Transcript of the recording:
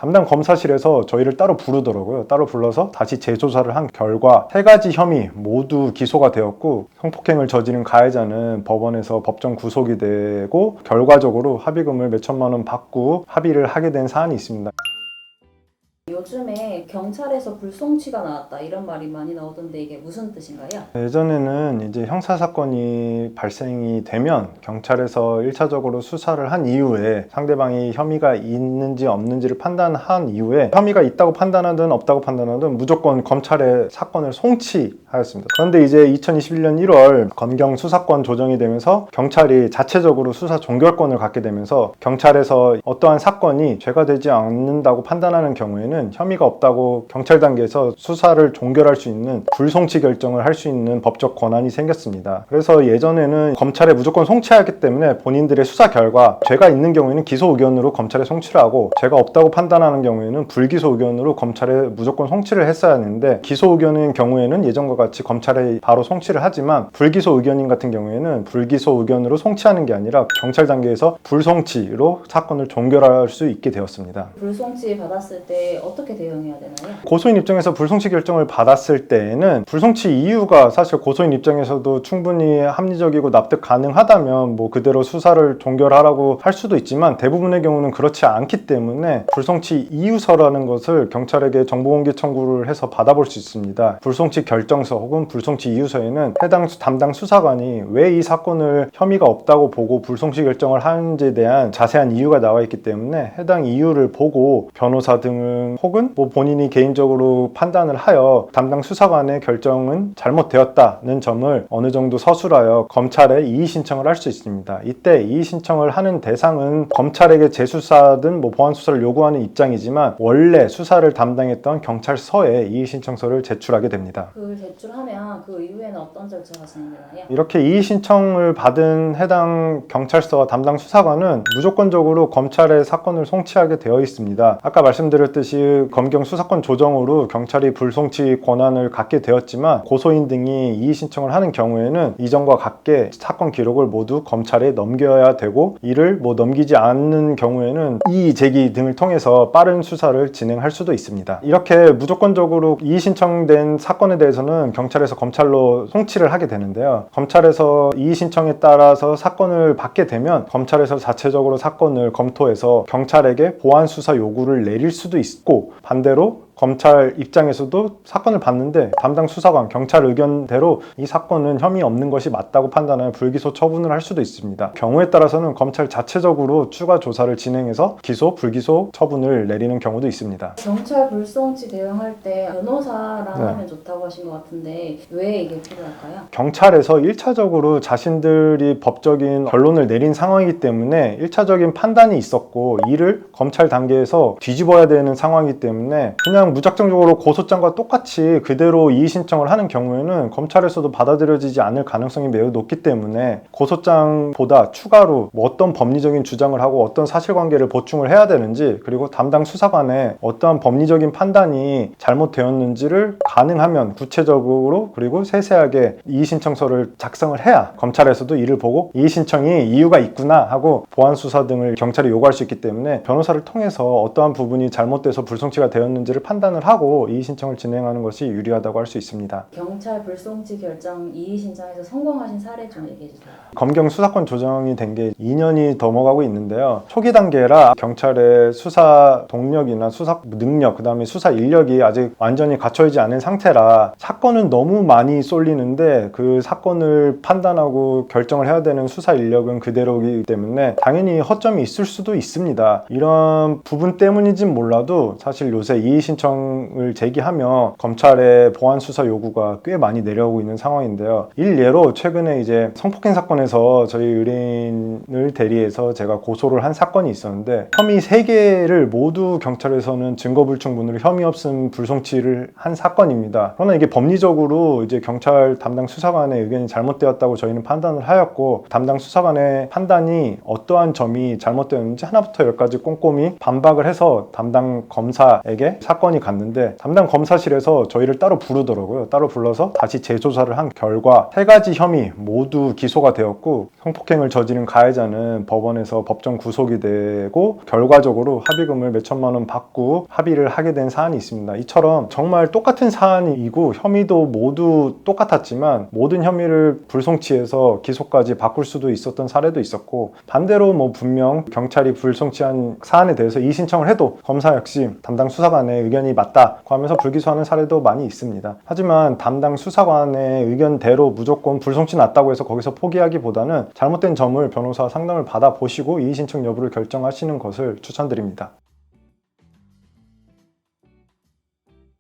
담당 검사실에서 저희를 따로 부르더라고요. 따로 불러서 다시 재조사를 한 결과 3가지 혐의 모두 기소가 되었고, 성폭행을 저지른 가해자는 법원에서 법정 구속이 되고 결과적으로 합의금을 몇천만 원 받고 합의를 하게 된 사안이 있습니다. 요즘에 경찰에서 불송치가 나왔다 이런 말이 많이 나오던데 이게 무슨 뜻인가요? 예전에는 이제 형사사건이 발생이 되면 경찰에서 1차적으로 수사를 한 이후에 상대방이 혐의가 있는지 없는지를 판단한 이후에 혐의가 있다고 판단하든 없다고 판단하든 무조건 검찰에 사건을 송치하였습니다. 그런데 이제 2021년 1월 검경 수사권 조정이 되면서 경찰이 자체적으로 수사 종결권을 갖게 되면서 경찰에서 어떠한 사건이 죄가 되지 않는다고 판단하는 경우에는 혐의가 없다고 경찰 단계에서 수사를 종결할 수 있는 불송치 결정을 할 수 있는 법적 권한이 생겼습니다. 그래서 예전에는 검찰에 무조건 송치하기 때문에 본인들의 수사 결과 죄가 있는 경우에는 기소 의견으로 검찰에 송치를 하고, 죄가 없다고 판단하는 경우에는 불기소 의견으로 검찰에 무조건 송치를 했어야 하는데, 기소 의견인 경우에는 예전과 같이 검찰에 바로 송치를 하지만 불기소 의견인 같은 경우에는 불기소 의견으로 송치하는 게 아니라 경찰 단계에서 불송치로 사건을 종결할 수 있게 되었습니다. 불송치 받았을 때 어떻게 대응해야 되나요? 고소인 입장에서 불송치 결정을 받았을 때에는 불송치 이유가 사실 고소인 입장에서도 충분히 합리적이고 납득 가능하다면 뭐 그대로 수사를 종결하라고 할 수도 있지만, 대부분의 경우는 그렇지 않기 때문에 불송치 이유서라는 것을 경찰에게 정보공개 청구를 해서 받아볼 수 있습니다. 불송치 결정서 혹은 불송치 이유서에는 해당 담당 수사관이 왜 이 사건을 혐의가 없다고 보고 불송치 결정을 하는지에 대한 자세한 이유가 나와 있기 때문에 해당 이유를 보고 변호사 등은 혹은 뭐 본인이 개인적으로 판단을 하여 담당 수사관의 결정은 잘못되었다는 점을 어느 정도 서술하여 검찰에 이의 신청을 할 수 있습니다. 이때 이의 신청을 하는 대상은 검찰에게 재수사든 뭐 보완 수사를 요구하는 입장이지만 원래 수사를 담당했던 경찰서에 이의 신청서를 제출하게 됩니다. 그걸 제출하면 그 이후에는 어떤 절차가 진행되나요? 이렇게 이의 신청을 받은 해당 경찰서 담당 수사관은 무조건적으로 검찰에 사건을 송치하게 되어 있습니다. 아까 말씀드렸듯이 검경 수사권 조정으로 경찰이 불송치 권한을 갖게 되었지만, 고소인 등이 이의 신청을 하는 경우에는 이전과 같게 사건 기록을 모두 검찰에 넘겨야 되고, 이를 뭐 넘기지 않는 경우에는 이의 제기 등을 통해서 빠른 수사를 진행할 수도 있습니다. 이렇게 무조건적으로 이의 신청된 사건에 대해서는 경찰에서 검찰로 송치를 하게 되는데요. 검찰에서 이의 신청에 따라서 사건을 받게 되면 검찰에서 자체적으로 사건을 검토해서 경찰에게 보완 수사 요구를 내릴 수도 있고, 반대로 검찰 입장에서도 사건을 봤는데 담당 수사관, 경찰 의견대로 이 사건은 혐의 없는 것이 맞다고 판단하여 불기소 처분을 할 수도 있습니다. 경우에 따라서는 검찰 자체적으로 추가 조사를 진행해서 기소, 불기소 처분을 내리는 경우도 있습니다. 경찰 불송치 대응할 때 변호사랑 네. 하면 좋다고 하신 것 같은데 왜 이게 필요할까요? 경찰에서 1차적으로 자신들이 법적인 결론을 내린 상황이기 때문에 1차적인 판단이 있었고, 이를 검찰 단계에서 뒤집어야 되는 상황이기 때문에 그냥 무작정적으로 고소장과 똑같이 그대로 이의 신청을 하는 경우에는 검찰에서도 받아들여지지 않을 가능성이 매우 높기 때문에 고소장보다 추가로 뭐 어떤 법리적인 주장을 하고 어떤 사실관계를 보충을 해야 되는지, 그리고 담당 수사관의 어떠한 법리적인 판단이 잘못되었는지를 가능하면 구체적으로 그리고 세세하게 이의 신청서를 작성을 해야 검찰에서도 이를 보고 이의 신청이 이유가 있구나 하고 보완 수사 등을 경찰이 요구할 수 있기 때문에 변호사를 통해서 어떠한 부분이 잘못돼서 불송치가 되었는지를 판단을 하고 이의 신청을 진행하는 것이 유리하다고 할 수 있습니다. 경찰 불송치 결정 이의 신청에서 성공하신 사례 좀 얘기해 주세요. 검경 수사권 조정이 된 게 2년이 넘어가고 있는데요. 초기 단계라 경찰의 수사 동력이나 수사 능력, 그 다음에 수사 인력이 아직 완전히 갖춰지지 않은 상태라 사건은 너무 많이 쏠리는데 그 사건을 판단하고 결정을 해야 되는 수사 인력은 그대로이기 때문에 당연히 허점이 있을 수도 있습니다. 이런 부분 때문인지는 몰라도 사실 요새 이의 신청을 제기하며 검찰의 보완 수사 요구가 꽤 많이 내려오고 있는 상황인데요. 일례로 최근에 이제 성폭행 사건에서 저희 의뢰인을 대리해서 제가 고소를 한 사건이 있었는데, 혐의 3개를 모두 경찰에서는 증거불충분으로 혐의 없음 불송치를 한 사건입니다. 그러나 이게 법리적으로 이제 경찰 담당 수사관의 의견이 잘못되었다고 저희는 판단을 하였고, 담당 수사관의 판단이 어떠한 점이 잘못되었는지 하나부터 10까지 꼼꼼히 반박을 해서 담당 검사 검사에게 사건이 갔는데 담당 검사실에서 저희를 따로 부르더라고요. 따로 불러서 다시 재조사를 한 결과 3가지 혐의 모두 기소가 되었고 성폭행을 저지른 가해자는 법원에서 법정 구속이 되고 결과적으로 합의금을 몇천만 원 받고 합의를 하게 된 사안이 있습니다. 이처럼 정말 똑같은 사안이고 혐의도 모두 똑같았지만 모든 혐의를 불송치해서 기소까지 바꿀 수도 있었던 사례도 있었고, 반대로 뭐 분명 경찰이 불송치한 사안에 대해서 이의신청을 해도 검사 역시 담당 수사관의 의견이 맞다고 하면서 불기소하는 사례도 많이 있습니다. 하지만 담당 수사관의 의견대로 무조건 불송치 났다고 해서 거기서 포기하기보다는 잘못된 점을 변호사 상담을 받아보시고 이의신청 여부를 결정하시는 것을 추천드립니다.